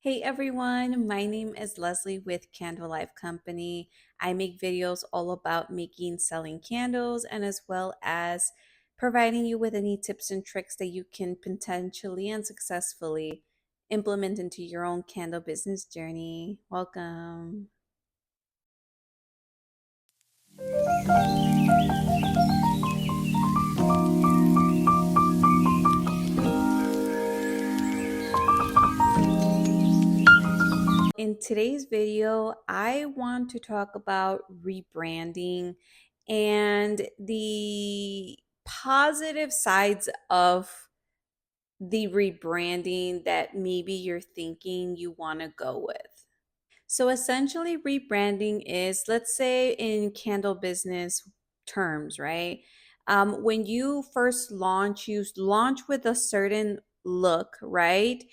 Hey everyone, my name is Leslie with Candle Life Company. I make videos all about making, selling candles, and as well as providing you with any tips and tricks that you can potentially and successfully implement into your own candle business journey. Welcome. In today's video, I want to talk about rebranding and the positive sides of the rebranding that maybe you're thinking you want to go with. So essentially, rebranding is, let's say, in candle business terms, right? When you first launch, you launch with a certain look, right?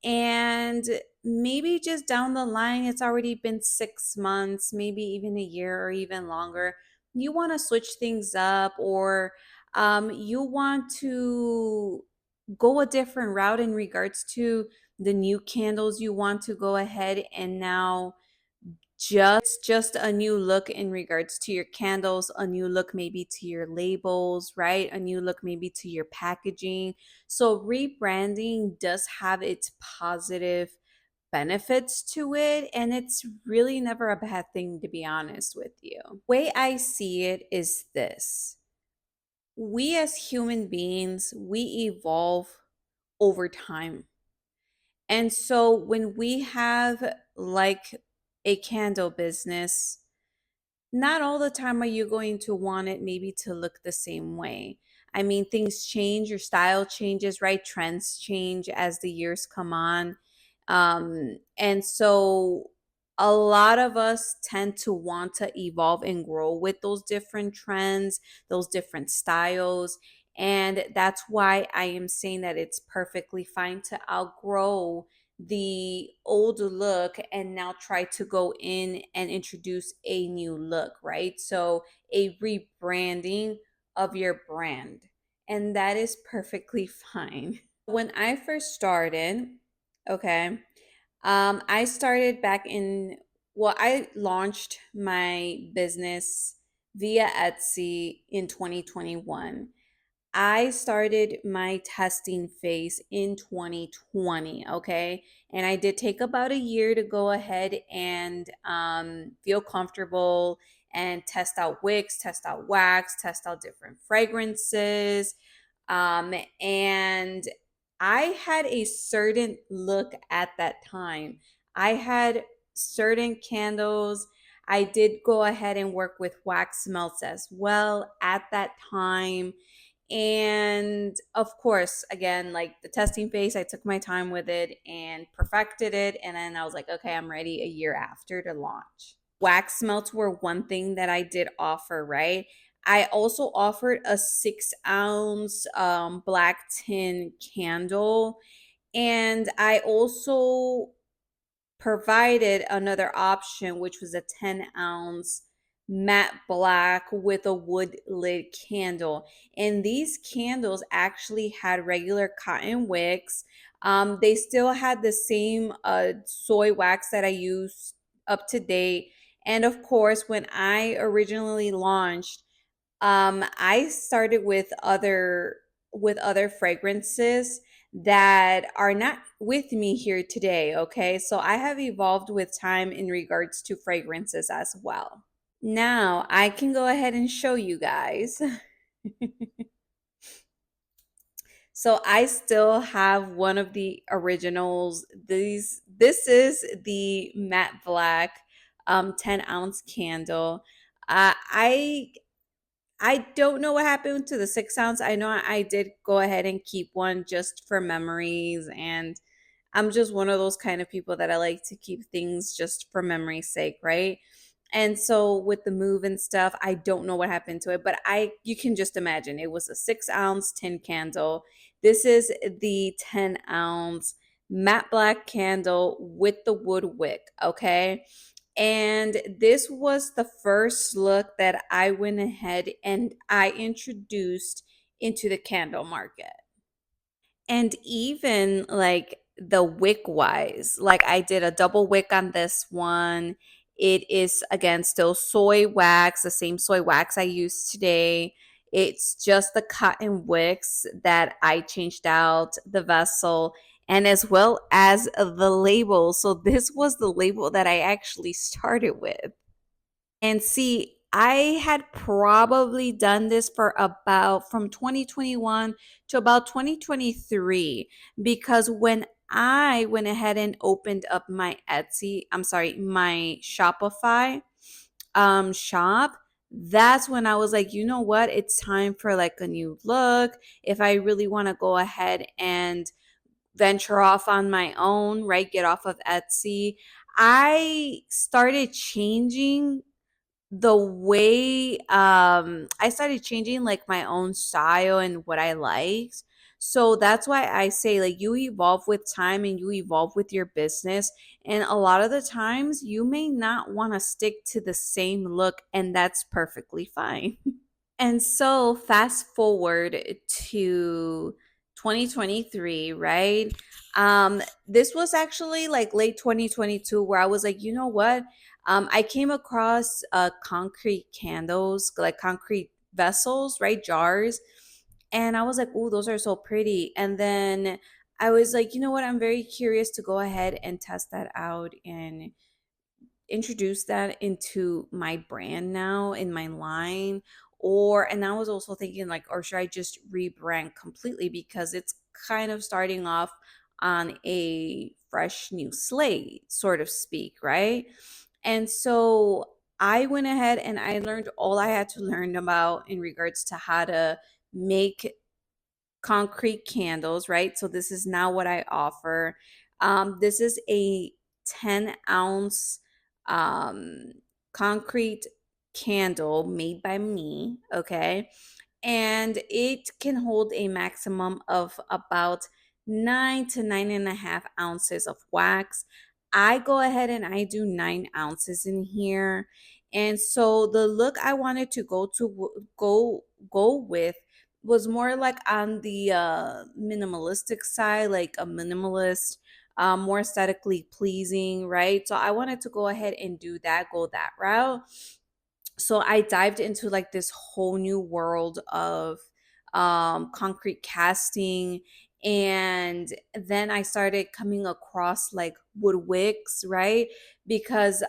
And maybe just down the line, it's already been 6 months, maybe even a year or even longer. You want to switch things up, or you want to go a different route in regards to the new candles you want to go ahead and now just a new look in regards to your candles, a new look maybe to your labels, right? A new look maybe to your packaging. So rebranding does have its positive benefits to it, and it's really never a bad thing, to be honest with you. Way I see it is this: we as human beings, we evolve over time. And so when we have like a candle business, not all the time are you going to want it maybe to look the same way. I mean, things change, your style changes, right? Trends change as the years come on. And so a lot of us tend to want to evolve and grow with those different trends, those different styles. And that's why I am saying that it's perfectly fine to outgrow the old look and now try to go in and introduce a new look, right? So a rebranding of your brand. And that is perfectly fine. When I first started, okay, I started back in, well, I launched my business via Etsy in 2021. I started my testing phase in 2020, okay? And I did take about a year to go ahead and feel comfortable and test out wicks, test out wax, test out different fragrances. And I had a certain look at that time. I had certain candles. I did go ahead and work with wax melts as well at that time. And of course, again, like the testing phase, I took my time with it and perfected it. And then I was like, okay, I'm ready a year after to launch. Wax melts were one thing that I did offer, right? I also offered a 6 ounce black tin candle. And I also provided another option, which was a 10 ounce matte black with a wood lid candle. And these candles actually had regular cotton wicks. They still had the same soy wax that I used up to date. And of course, when I originally launched, I started with other fragrances that are not with me here today, okay? So I have evolved with time in regards to fragrances as well. Now, I can go ahead and show you guys. So I still have one of the originals. This is the matte black 10 ounce candle. I don't know what happened to the 6 ounce. I know I did go ahead and keep one just for memories. And I'm just one of those kind of people that I like to keep things just for memory's sake, right? And so with the move and stuff, I don't know what happened to it, but you can just imagine it was a 6 ounce tin candle. This is the 10 ounce matte black candle with the wood wick, okay? And this was the first look that I went ahead and I introduced into the candle market. And even like the wick wise. Like I did a double wick on this one. It is again still soy wax, the same soy wax I used today. It's just the cotton wicks that I changed out, the vessel, and as well as the label. So this was the label that I actually started with. And see, I had probably done this for about from 2021 to about 2023 because when I went ahead and opened up my my Shopify shop, that's when I was like, you know what? It's time for like a new look. If I really want to go ahead and venture off on my own, right? Get off of Etsy. I started changing the way I started changing like my own style and what I liked. So that's why I say like you evolve with time and you evolve with your business. And a lot of the times you may not want to stick to the same look, and that's perfectly fine. And so fast forward to 2023, right? This was actually like late 2022 where I was like, you know what? I came across concrete candles, like concrete vessels, right? Jars. And I was like, oh, those are so pretty. And then I was like, you know what? I'm very curious to go ahead and test that out and introduce that into my brand now in my line. Or and I was also thinking like, or should I just rebrand completely because it's kind of starting off on a fresh new slate, sort of speak, right? And so I went ahead and I learned all I had to learn about in regards to how to make concrete candles, right? So this is now what I offer. This is a 10-ounce um, concrete candle made by me, okay? And it can hold a maximum of about 9 to 9.5 ounces of wax. I go ahead and I do 9 ounces in here. And so the look I wanted to go with was more like on the minimalistic side, like a minimalist, more aesthetically pleasing, right? So I wanted to go ahead and do that, go that route. So I dived into like this whole new world of concrete casting, and then I started coming across like wood wicks, right? Because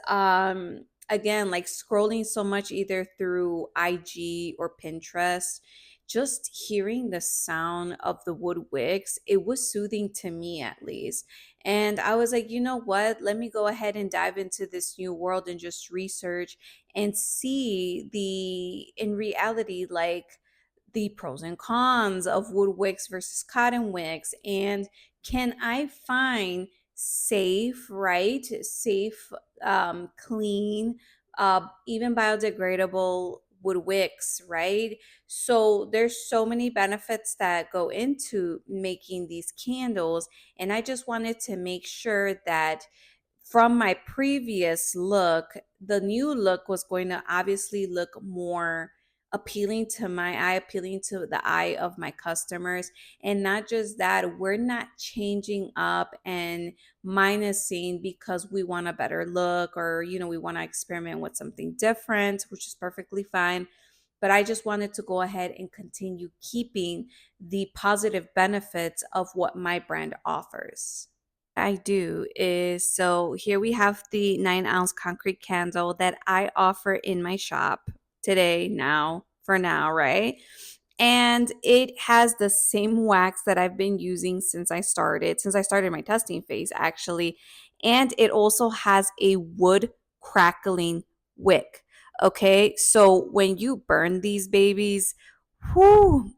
again, like scrolling so much either through IG or Pinterest, just hearing the sound of the wood wicks, it was soothing to me at least. And I was like, you know what? Let me go ahead and dive into this new world and just research and see the in reality like the pros and cons of wood wicks versus cotton wicks, and can I find safe, right, safe, clean, even biodegradable wood wicks, right? So there's so many benefits that go into making these candles, and I just wanted to make sure that from my previous look, the new look was going to obviously look more appealing to my eye, appealing to the eye of my customers. And not just that, we're not changing up and minusing because we want a better look or, we want to experiment with something different, which is perfectly fine. But I just wanted to go ahead and continue keeping the positive benefits of what my brand offers. I do is so here we have the 9-ounce concrete candle that I offer in my shop today, now, for now, right? And it has the same wax that I've been using since I started my testing phase, actually. And it also has a wood crackling wick. Okay, so when you burn these babies, whoo,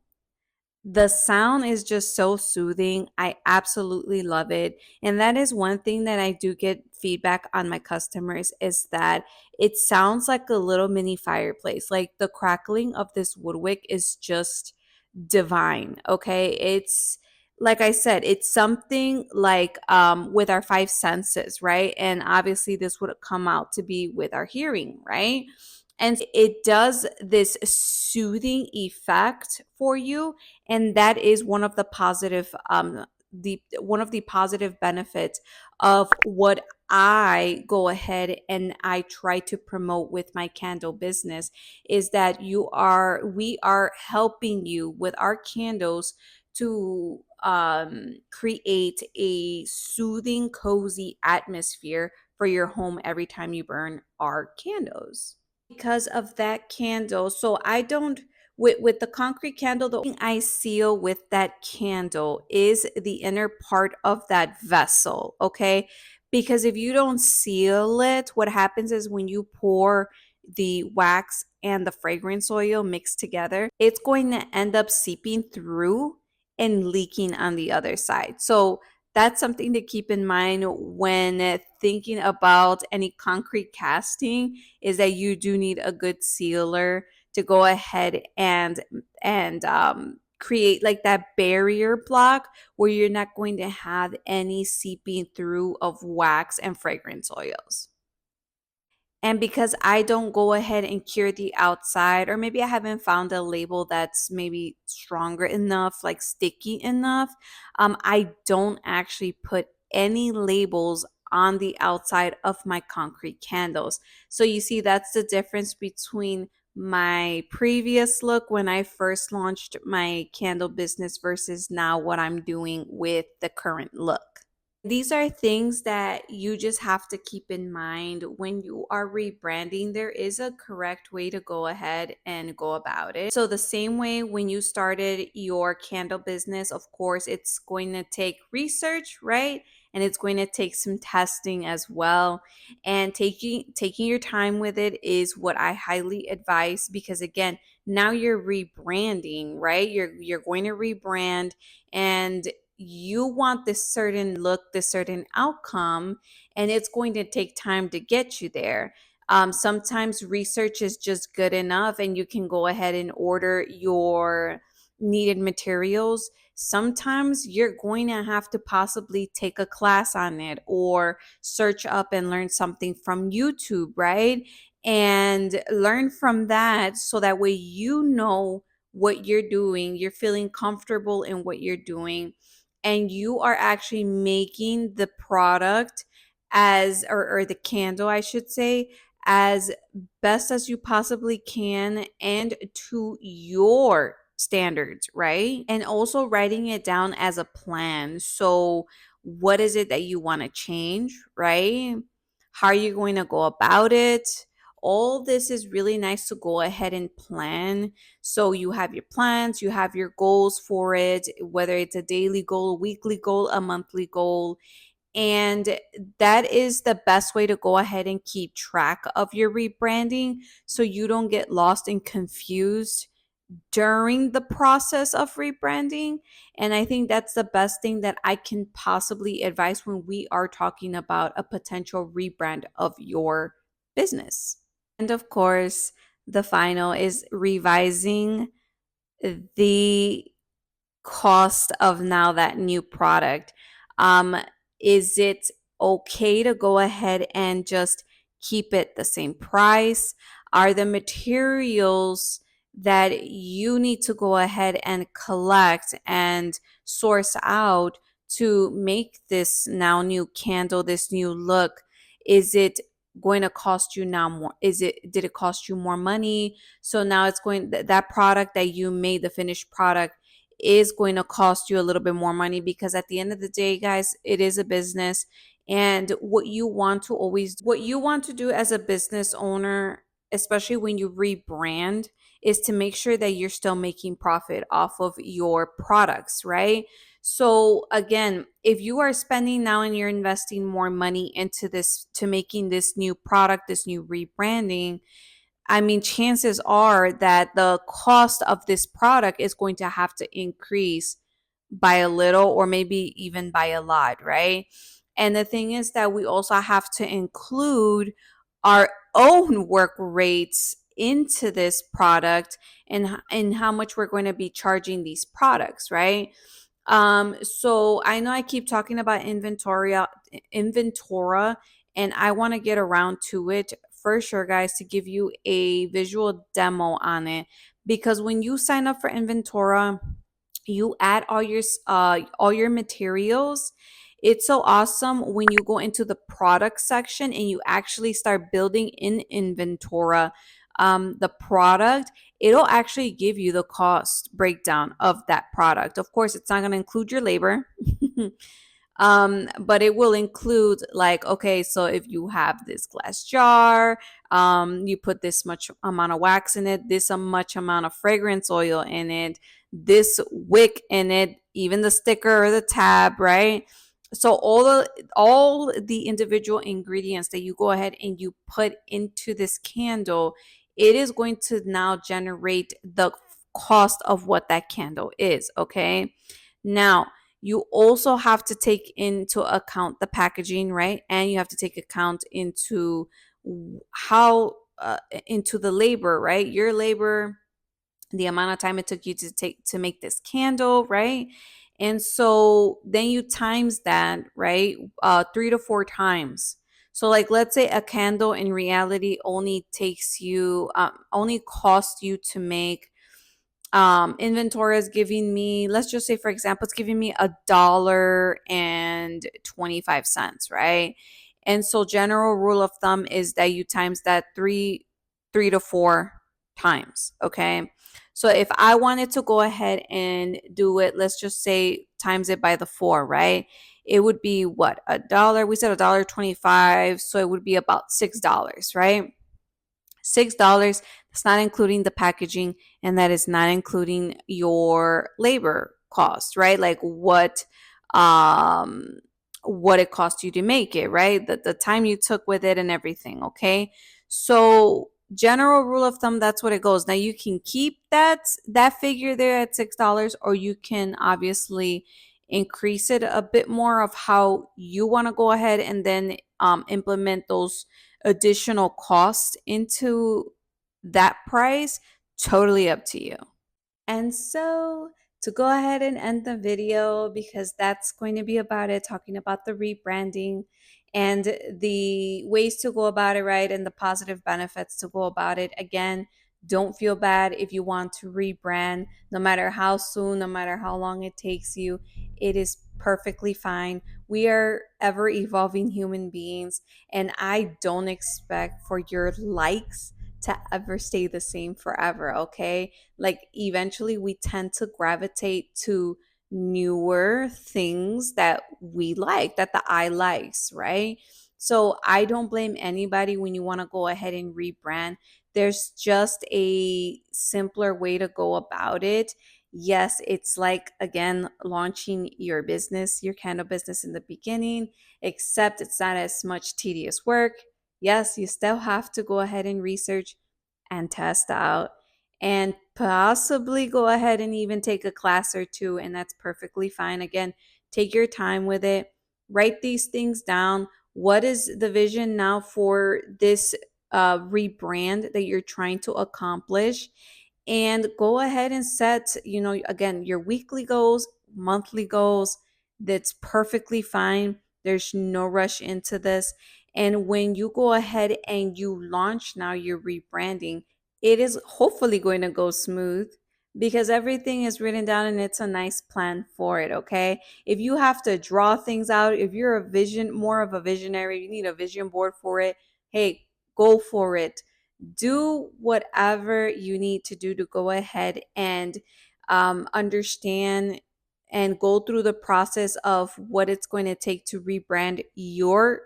the sound is just so soothing. I absolutely love it. And that is one thing that I do get feedback on my customers is that it sounds like a little mini fireplace. Like the crackling of this wood wick is just divine. Okay. It's like I said, it's something like with our five senses, right? And obviously this would come out to be with our hearing, right? And it does this soothing effect for you, and that is one of the positive the one of the positive benefits of what I go ahead and I try to promote with my candle business is that we are helping you with our candles to create a soothing, cozy atmosphere for your home every time you burn our candles. Because of that candle, so I don't, with the concrete candle, the only thing I seal with that candle is the inner part of that vessel, okay? Because if you don't seal it, what happens is when you pour the wax and the fragrance oil mixed together, it's going to end up seeping through and leaking on the other side. So that's something to keep in mind when thinking about any concrete casting, is that you do need a good sealer to go ahead and create like that barrier block where you're not going to have any seeping through of wax and fragrance oils. And because I don't go ahead and cure the outside, or maybe I haven't found a label that's maybe stronger enough, like sticky enough, I don't actually put any labels on the outside of my concrete candles. So you see, that's the difference between my previous look when I first launched my candle business versus now what I'm doing with the current look. These are things that you just have to keep in mind when you are rebranding. There is a correct way to go ahead and go about it. So, the same way when you started your candle business, of course, it's going to take research, right? And it's going to take some testing as well. And taking your time with it is what I highly advise, because again, now you're rebranding, right? You're going to rebrand, and you want this certain look, this certain outcome, and it's going to take time to get you there. Sometimes research is just good enough, and you can go ahead and order your needed materials. Sometimes you're going to have to possibly take a class on it or search up and learn something from YouTube, right? And learn from that so that way you know what you're doing, you're feeling comfortable in what you're doing, and you are actually making the product or the candle, I should say, as best as you possibly can and to your standards, right? And also writing it down as a plan. So, what is it that you want to change, right? How are you going to go about it? All this is really nice to go ahead and plan. So you have your plans, you have your goals for it, whether it's a daily goal, a weekly goal, a monthly goal. And that is the best way to go ahead and keep track of your rebranding so you don't get lost and confused during the process of rebranding. And I think that's the best thing that I can possibly advise when we are talking about a potential rebrand of your business. And of course, the final is revising the cost of now that new product. Um, is it okay to go ahead and just keep it the same price? Are the materials that you need to go ahead and collect and source out to make this now new candle, this new look, is it going to cost you now more? Did it cost you more money? So now it's going, that product that you made, the finished product, is going to cost you a little bit more money, because at the end of the day, guys, it is a business. And what you want to do as a business owner, especially when you rebrand, is to make sure that you're still making profit off of your products, right? So again, if you are spending now and you're investing more money into this, to making this new product, this new rebranding, I mean, chances are that the cost of this product is going to have to increase by a little, or maybe even by a lot, right? And the thing is that we also have to include our own work rates into this product, and how much we're going to be charging these products, right? So I know I keep talking about Inventora, and I want to get around to it for sure, guys, to give you a visual demo on it. Because when you sign up for Inventora, you add all your materials. It's so awesome when you go into the product section and you actually start building in Inventora the product. It'll actually give you the cost breakdown of that product. Of course, it's not going to include your labor. But it will include, like, okay, so if you have this glass jar, you put this much amount of wax in it, this much amount of fragrance oil in it, this wick in it, even the sticker or the tab, right? So all the individual ingredients that you go ahead and you put into this candle, it is going to now generate the cost of what that candle is. Okay, now you also have to take into account the packaging, right? And you have to take account into how into the labor, right? Your labor, the amount of time it took you to make this candle, right? And so then you times that, right? 3 to 4 times. So, like, let's say a candle in reality only takes you only costs you to make, Inventora is giving me, let's just say, for example, it's giving me $1.25, right? And so general rule of thumb is that you times that three to 4 times. Okay, so if I wanted to go ahead and do it, let's just say times it by the 4, right? It would be what, a dollar? We said $1.25, so it would be about $6, right? $6. That's not including the packaging, and that is not including your labor cost, right? Like um what it cost you to make it, right? The time you took with it and everything. Okay, so general rule of thumb, that's what it goes. Now you can keep that figure there at $6, or you can obviously increase it a bit more of how you want to go ahead and then implement those additional costs into that price. Totally up to you. And so, to go ahead and end the video, because that's going to be about it, talking about the rebranding and the ways to go about it, right? And the positive benefits to go about it. Again, don't feel bad if you want to rebrand, no matter how soon, no matter how long it takes you. It is perfectly fine. We are ever evolving human beings, and I don't expect for your likes to ever stay the same forever, okay? Like, eventually we tend to gravitate to newer things that we like, that the eye likes, right? So I don't blame anybody when you want to go ahead and rebrand. There's just a simpler way to go about it. Yes, it's like, again, launching your business, your candle business in the beginning, except it's not as much tedious work. Yes, you still have to go ahead and research and test out and possibly go ahead and even take a class or two, and that's perfectly fine. Again, take your time with it. Write these things down. What is the vision now for this rebrand that you're trying to accomplish? And go ahead and set, again, your weekly goals, monthly goals. That's perfectly fine. There's no rush into this. And when you go ahead and you launch now your rebranding, it is hopefully going to go smooth because everything is written down and it's a nice plan for it. Okay, if you have to draw things out, if you're more of a visionary, you need a vision board for it, hey, go for it. Do whatever you need to do to go ahead and understand and go through the process of what it's going to take to rebrand your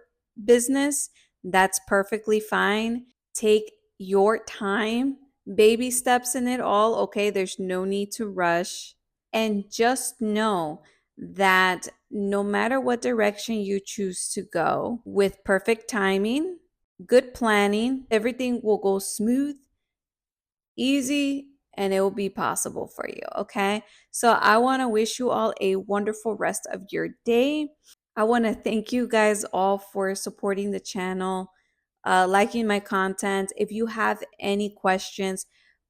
business. That's perfectly fine. Take your time, baby steps in it all. Okay, there's no need to rush. And just know that no matter what direction you choose to go, with perfect timing, good planning, everything will go smooth, easy, and it will be possible for you. Okay, so I want to wish you all a wonderful rest of your day. I want to thank you guys all for supporting the channel, liking my content. If you have any questions,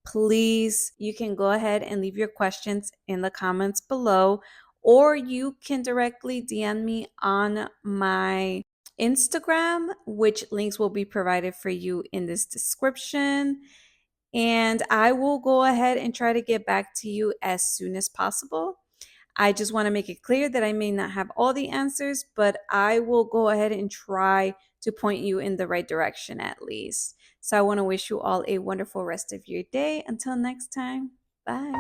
please, you can go ahead and leave your questions in the comments below, or you can directly DM me on my Instagram, which links will be provided for you in this description. and I will go ahead and try to get back to you as soon as possible. I just want to make it clear that I may not have all the answers, but I will go ahead and try to point you in the right direction at least. So I want to wish you all a wonderful rest of your day. Until next time, bye.